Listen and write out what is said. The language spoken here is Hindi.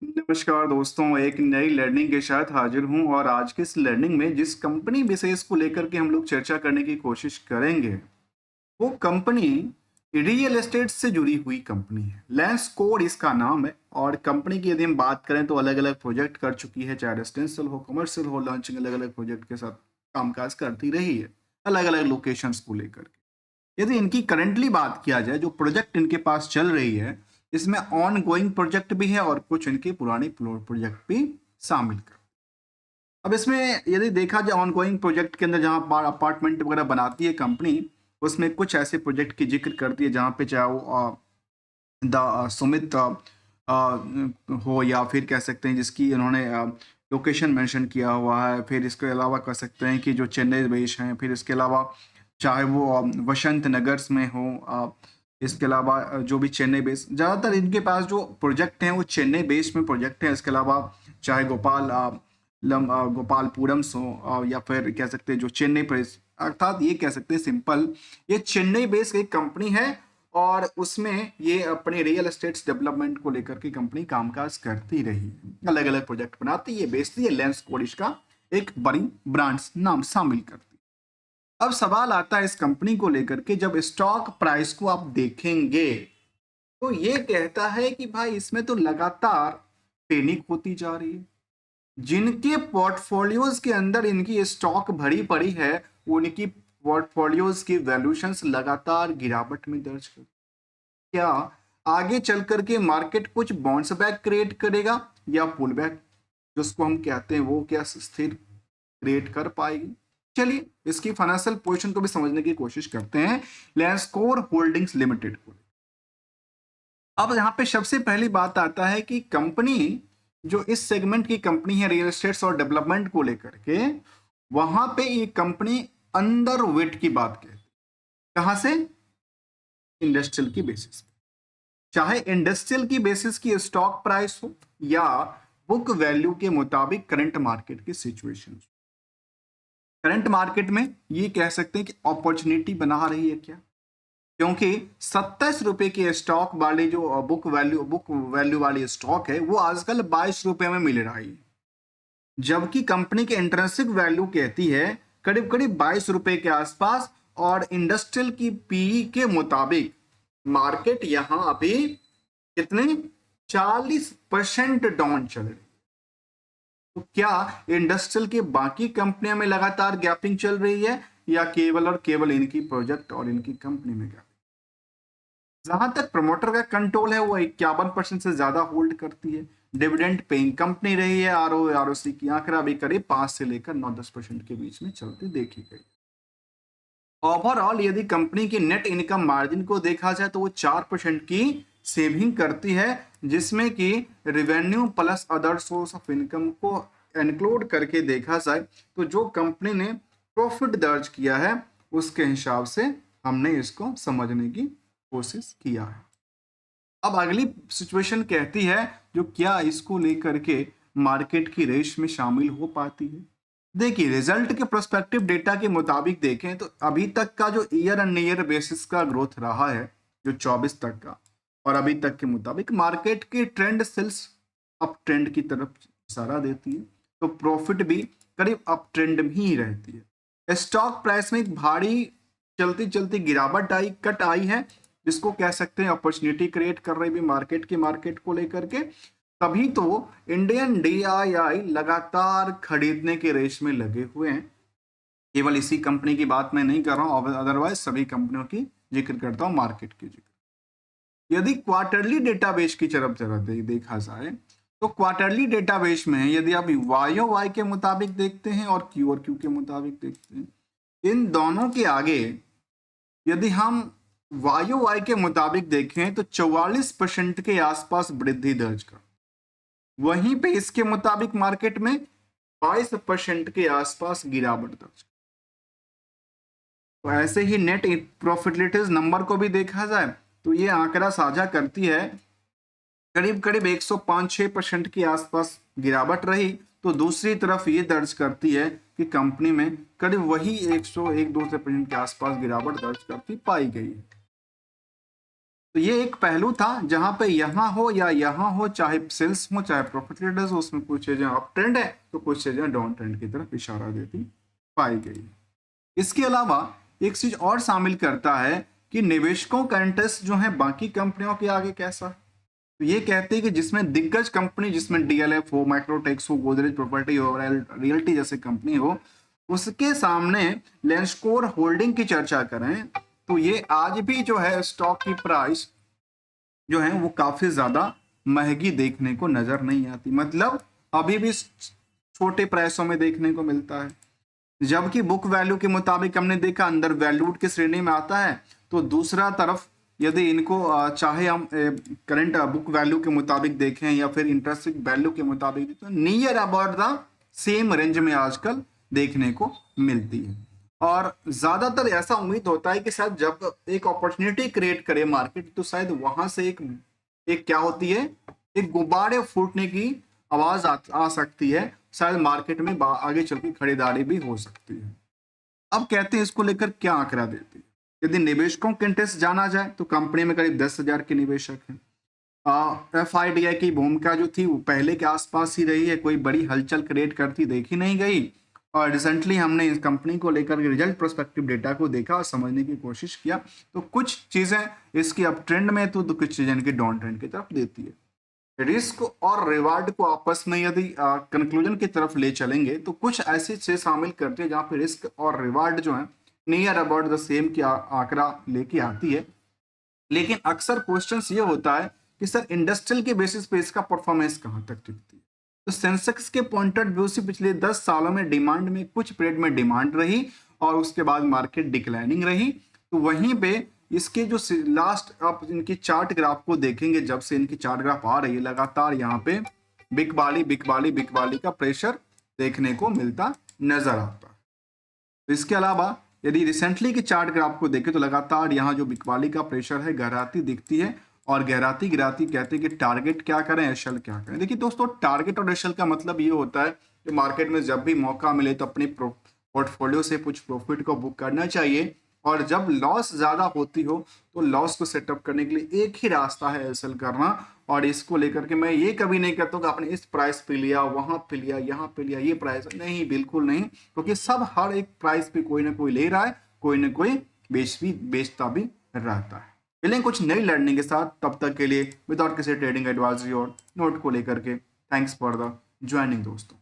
नमस्कार दोस्तों, एक नई लर्निंग के साथ हाजिर हूं और आज के इस लर्निंग में जिस कंपनी विशेष को लेकर के हम लोग चर्चा करने की कोशिश करेंगे, वो कंपनी रियल एस्टेट से जुड़ी हुई कंपनी है। लेंस कोड इसका नाम है और कंपनी की यदि हम बात करें तो अलग-अलग प्रोजेक्ट कर चुकी है, चाहे रेजिडेंशियल हो, कमर्शियल हो, लॉन्चिंग अलग-अलग प्रोजेक्ट के साथ कामकाज करती रही है, अलग-अलग लोकेशंस को लेकर के। यदि इनकी करंटली बात किया जाए, जो प्रोजेक्ट इनके पास चल रही है, इसमें ऑन गोइंग प्रोजेक्ट भी है और कुछ इनके पुराने प्रोजेक्ट भी शामिल कर। अब इसमें यदि देखा जाए ऑन गोइंग प्रोजेक्ट के अंदर जहाँ अपार्टमेंट वगैरह बनाती है कंपनी, उसमें कुछ ऐसे प्रोजेक्ट की जिक्र करती है जहाँ पे चाहे वो द सुमित हो या फिर कह सकते हैं जिसकी इन्होंने लोकेशन मेंशन किया हुआ है। फिर इसके अलावा कह सकते हैं कि जो चेन्नई बेस हैं, फिर इसके अलावा चाहे वो वसंत नगर्स में हो, इसके अलावा जो भी चेन्नई बेस, ज़्यादातर इनके पास जो प्रोजेक्ट हैं वो चेन्नई बेस में प्रोजेक्ट हैं। इसके अलावा चाहे गोपालपुरम्स हो या फिर कह सकते हैं जो चेन्नई प्रेस, अर्थात ये कह सकते हैं सिंपल, ये चेन्नई बेस एक कंपनी है और उसमें ये अपने रियल एस्टेट्स डेवलपमेंट को लेकर के कंपनी कामकाज करती रही है, अलग अलग प्रोजेक्ट बनाती है, बेचती है। लेंस कोड इसका एक बड़ी ब्रांड्स नाम शामिल करती है। अब सवाल आता है इस कंपनी को लेकर के, जब स्टॉक प्राइस को आप देखेंगे तो ये कहता है कि भाई इसमें तो लगातार ट्रेनिंग होती जा रही है। जिनके पोर्टफोलियोज के अंदर इनकी स्टॉक भरी पड़ी है, उनकी पोर्टफोलियोज की वैल्यूएशंस लगातार गिरावट में दर्ज कर। क्या आगे चल करके मार्केट कुछ बाउंस बैक क्रिएट करेगा या पुल बैक जिसको हम कहते हैं वो क्या स्थिर क्रिएट कर पाएगी? चलिए इसकी फाइनेंशियल पोजीशन को भी समझने की कोशिश करते हैं, लेंसकोर होल्डिंग्स लिमिटेड को। अब यहाँ पे सबसे पहली बात आता है कि कंपनी जो इस सेगमेंट की कंपनी है रियल एस्टेट्स और डेवलपमेंट को लेकर के, वहां पे ये कंपनी अंडर वेट की बात कहती है। कहां से? इंडस्ट्रियल की बेसिस पे। चाहे इंडस्ट्रियल की बेसिस की स्टॉक प्राइस हो या बुक वैल्यू के मुताबिक करंट मार्केट की सिचुएशन। करंट मार्केट में ये कह सकते हैं कि अपॉर्चुनिटी बना रही है क्या, क्योंकि 27 रुपए की स्टॉक वाली जो बुक वैल्यू वाली स्टॉक है वो आजकल 22 रुपए में मिल रहा है, जबकि कंपनी की इंट्रिंसिक वैल्यू कहती है करीब करीब 22 रुपए के आसपास। और इंडस्ट्रियल की पीई के मुताबिक मार्केट यहां अभी कितने 40% डाउन चल रही। तो क्या इंडस्ट्रियल के बाकी कंपनियों में लगातार गैपिंग चल रही है या केवल और केवल इनकी प्रोजेक्ट और इनकी कंपनी में गैपिंग? जहां तक प्रमोटर का कंट्रोल है वो 51% से ज्यादा होल्ड करती है। डिविडेंड पेइंग कंपनी रही है। आरओसी की आंकड़ा भी करीब 5 से लेकर 9-10% के बीच में चलती देखी गई। ओवरऑल यदि कंपनी की नेट इनकम मार्जिन को देखा जाए तो वो 4% की सेविंग करती है, जिसमें कि revenue plus other source of income को इंक्लूड करके देखा जाए तो जो कंपनी ने प्रॉफिट दर्ज किया है उसके हिसाब से हमने इसको समझने की कोशिश किया है। अब अगली सिचुएशन कहती है जो क्या इसको लेकर के मार्केट की रेस में शामिल हो पाती है। देखिए रिजल्ट के प्रोस्पेक्टिव डेटा के मुताबिक देखें तो अभी तक का जो ईयर एंड ईयर बेसिस का ग्रोथ रहा है जो 24 तक का, और अभी तक के मुताबिक मार्केट की ट्रेंड सेल्स अप ट्रेंड की तरफ इशारा देती है, तो प्रॉफिट भी करीब अप ट्रेंड में ही रहती है। स्टॉक प्राइस में एक भारी चलती चलती गिरावट आई, कट आई है, जिसको कह सकते हैं अपॉर्चुनिटी क्रिएट कर रही भी मार्केट को लेकर के। तभी तो इंडियन डीआईआई लगातार खरीदने के रेस में लगे हुए हैं। केवल इसी कंपनी की बात मैं नहीं कर रहा हूं, अदरवाइज सभी कंपनियों की जिक्र करता हूं, मार्केट की जिक्र। यदि क्वार्टरली डेटाबेस की तरफ जरा देखा जाए तो क्वार्टरली डेटाबेस में यदि आप वाई के मुताबिक देखते हैं और क्यू के मुताबिक देखते हैं, इन दोनों के आगे यदि हम वाई के मुताबिक देखें तो 44% के आसपास वृद्धि दर्ज कर, वहीं पे इसके मुताबिक मार्केट में 22% के आसपास गिरावट दर्ज। तो ऐसे ही नेट प्रॉफिटेबिलिटीज नंबर को भी देखा जाए तो ये आंकड़ा साझा करती है करीब करीब 105-6% के आसपास गिरावट रही, तो दूसरी तरफ ये दर्ज करती है कि कंपनी में करीब वही 101-2% के आसपास गिरावट दर्ज करती पाई गई है। तो ये एक पहलू था जहां पे यहाँ हो या यहाँ हो, चाहे सेल्स हो चाहे प्रॉफिट लीडर्स हो, उसमें कुछ चीजें अप ट्रेंड है तो कुछ चीजें डाउन ट्रेंड की तरफ इशारा देती पाई गई। इसके अलावा एक चीज और शामिल करता है कि निवेशकों का इंटरेस्ट जो है बाकी कंपनियों के आगे कैसा। तो ये कहते हैं कि जिसमें दिग्गज कंपनी, जिसमें डीएलएफ हो, माइक्रोटेक्स हो, गोदरेज प्रॉपर्टी हो, रियल्टी जैसे कंपनी हो, उसके सामने लेंसकोर होल्डिंग की चर्चा करें तो ये आज भी जो है स्टॉक की प्राइस जो है वो काफी ज्यादा महंगी देखने को नजर नहीं आती। मतलब अभी भी छोटे प्राइसों में देखने को मिलता है, जबकि बुक वैल्यू के मुताबिक हमने देखा अंडर वैल्यूड की श्रेणी में आता है। तो दूसरा तरफ यदि इनको चाहे हम करंट बुक वैल्यू के मुताबिक देखें या फिर इंटरेस्टिंग वैल्यू के मुताबिक देखें, near about the same range में आजकल देखने को मिलती है। और ज्यादातर ऐसा उम्मीद होता है कि शायद जब एक अपॉर्चुनिटी क्रिएट करे मार्केट तो शायद वहां से एक क्या होती है, एक गुब्बारे फूटने की आवाज आ सकती है, शायद मार्केट में आगे चल के खरीदारी भी हो सकती है। अब कहते हैं इसको लेकर क्या आंकड़ा देती है। यदि निवेशकों के इंटरेस्ट जाना जाए तो कंपनी में करीब 10,000 के निवेशक हैं। FIDI की भूमिका जो थी वो पहले के आसपास ही रही है, कोई बड़ी हलचल क्रिएट करती देखी नहीं गई। और रिसेंटली हमने इस कंपनी को लेकर रिजल्ट प्रोस्पेक्टिव डेटा को देखा और समझने की कोशिश किया, तो कुछ चीजें इसकी अप ट्रेंड में तो कुछ चीजें इनकी डाउन ट्रेंड की तरफ देती है। रिस्क और रिवार्ड को आपस में यदि कंक्लूजन की तरफ ले चलेंगे तो कुछ ऐसी चीज शामिल करते हैं जहां पे रिस्क और रिवार्ड जो है नियर अबाउट द सेम की आंकड़ा लेके आती है। लेकिन अक्सर क्वेश्चन ये होता है कि सर इंडस्ट्रियल के बेसिस पे इसका परफॉर्मेंस कहाँ तक टिकती है। तो सेंसेक्स के पॉइंट ऑफ व्यू से पिछले 10 सालों में डिमांड में कुछ पीरियड में डिमांड रही और उसके बाद मार्केट डिक्लाइनिंग रही। तो वहीं पे इसके जो लास्ट आप इनकी चार्ट ग्राफ को देखेंगे, जब से इनकी चार्ट ग्राफ आ रही है लगातार यहाँ पे बिकवाली का प्रेशर देखने को मिलता नजर आता है। तो इसके अलावा यदि रिसेंटली की चार्ट ग्राफ को देखें तो लगातार यहाँ जो बिकवाली का प्रेशर है गहराती दिखती है, और गहराती गिराती कहते हैं कि टारगेट क्या करें एशल क्या करें। देखिए दोस्तों, टारगेट और एशल का मतलब ये होता है कि मार्केट में जब भी मौका मिले तो अपनी पोर्टफोलियो से कुछ प्रॉफिट को बुक करना चाहिए, और जब लॉस ज्यादा होती हो तो लॉस को सेटअप करने के लिए एक ही रास्ता है एशल करना। और इसको लेकर के मैं ये कभी नहीं कहता कि आपने इस प्राइस पे लिया, वहां पे लिया, यहाँ पे लिया, ये प्राइस नहीं, बिल्कुल नहीं, क्योंकि सब हर एक प्राइस पे कोई ना कोई ले रहा है, कोई ना कोई बेचता भी रहता है। मिलेंगे कुछ नई लर्निंग के साथ, तब तक के लिए विदाउट किसी ट्रेडिंग एडवाइजरी और नोट को लेकर के थैंक्स फॉर द ज्वाइनिंग दोस्तों।